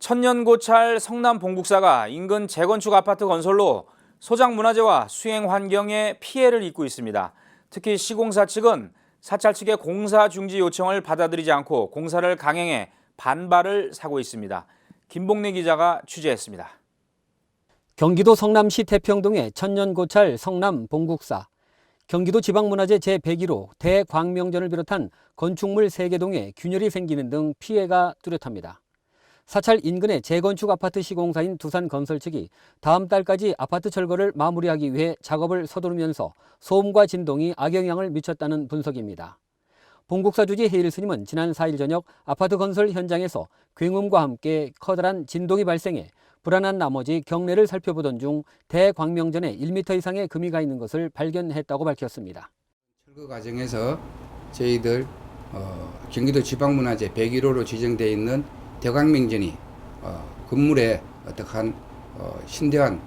천년고찰 성남 봉국사가 인근 재건축 아파트 건설로 소장 문화재와 수행 환경에 피해를 입고 있습니다. 특히 시공사 측은 사찰 측의 공사 중지 요청을 받아들이지 않고 공사를 강행해 반발을 사고 있습니다. 김봉래 기자가 취재했습니다. 경기도 성남시 태평동의 천년고찰 성남 봉국사. 경기도 지방문화재 제101호 대광명전을 비롯한 건축물 3개 동에 균열이 생기는 등 피해가 뚜렷합니다. 사찰 인근의 재건축 아파트 시공사인 두산건설 측이 다음 달까지 아파트 철거를 마무리하기 위해 작업을 서두르면서 소음과 진동이 악영향을 미쳤다는 분석입니다. 봉국사 주지 헤일 스님은 지난 4일 저녁 아파트 건설 현장에서 굉음과 함께 커다란 진동이 발생해 불안한 나머지 경내를 살펴보던 중 대광명전에 1m 이상의 금이 가 있는 것을 발견했다고 밝혔습니다. 철거 과정에서 저희들 경기도 지방문화재 101호로 지정되어 있는 대광명전이 건물에 어떠한 심대한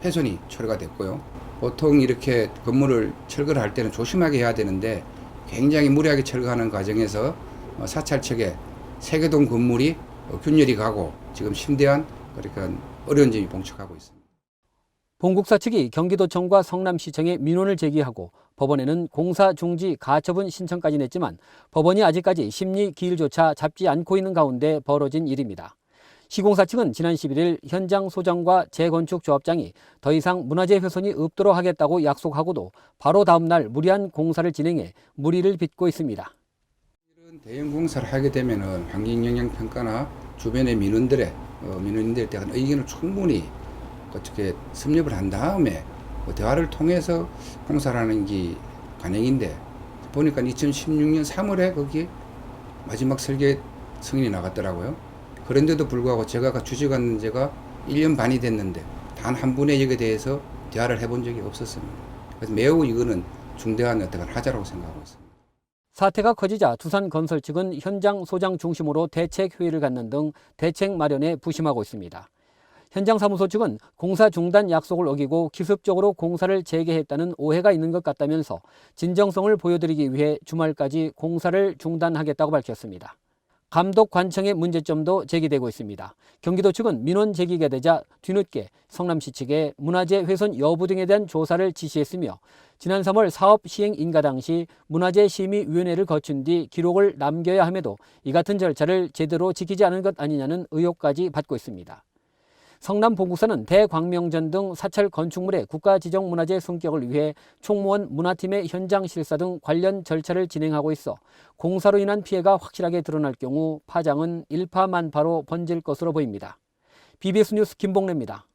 훼손이 초래가 됐고요. 보통 이렇게 건물을 철거를 할 때는 조심하게 해야 되는데 굉장히 무리하게 철거하는 과정에서 사찰 측에 세계동 건물이 균열이 가고 지금 심대한 그러니까 어려운 점이 봉착하고 있습니다. 봉국사 측이 경기도청과 성남시청에 민원을 제기하고 법원에는 공사 중지 가처분 신청까지 냈지만 법원이 아직까지 심리 기일조차 잡지 않고 있는 가운데 벌어진 일입니다. 시공사 측은 지난 11일 현장 소장과 재건축 조합장이 더 이상 문화재 훼손이 없도록 하겠다고 약속하고도 바로 다음 날 무리한 공사를 진행해 무리를 빚고 있습니다. 이런 대형 공사를 하게 되면은 환경영향평가나 주변의 민원들에 대한 의견을 충분히 어떻게 섭렵을 한 다음에 대화를 통해서 공사를 하는 게 관행인데 보니까 2016년 3월에 거기 마지막 설계 승인이 나갔더라고요. 그런데도 불구하고 제가 주직한 지가 1년 반이 됐는데 단 한 분의 역에 대해서 대화를 해본 적이 없었습니다. 그래서 매우 이거는 중대한 어떤 하자라고 생각하고 있습니다. 사태가 커지자 두산건설 측은 현장 소장 중심으로 대책 회의를 갖는 등 대책 마련에 부심하고 있습니다. 현장 사무소 측은 공사 중단 약속을 어기고 기습적으로 공사를 재개했다는 오해가 있는 것 같다면서 진정성을 보여드리기 위해 주말까지 공사를 중단하겠다고 밝혔습니다. 감독 관청의 문제점도 제기되고 있습니다. 경기도 측은 민원 제기가 되자 뒤늦게 성남시 측에 문화재 훼손 여부 등에 대한 조사를 지시했으며 지난 3월 사업 시행 인가 당시 문화재심의위원회를 거친 뒤 기록을 남겨야 함에도 이 같은 절차를 제대로 지키지 않은 것 아니냐는 의혹까지 받고 있습니다. 성남 봉국사는 대광명전 등 사찰 건축물의 국가지정문화재 성격을 위해 총무원 문화팀의 현장 실사 등 관련 절차를 진행하고 있어 공사로 인한 피해가 확실하게 드러날 경우 파장은 일파만파로 번질 것으로 보입니다. BBS 뉴스 김봉래입니다.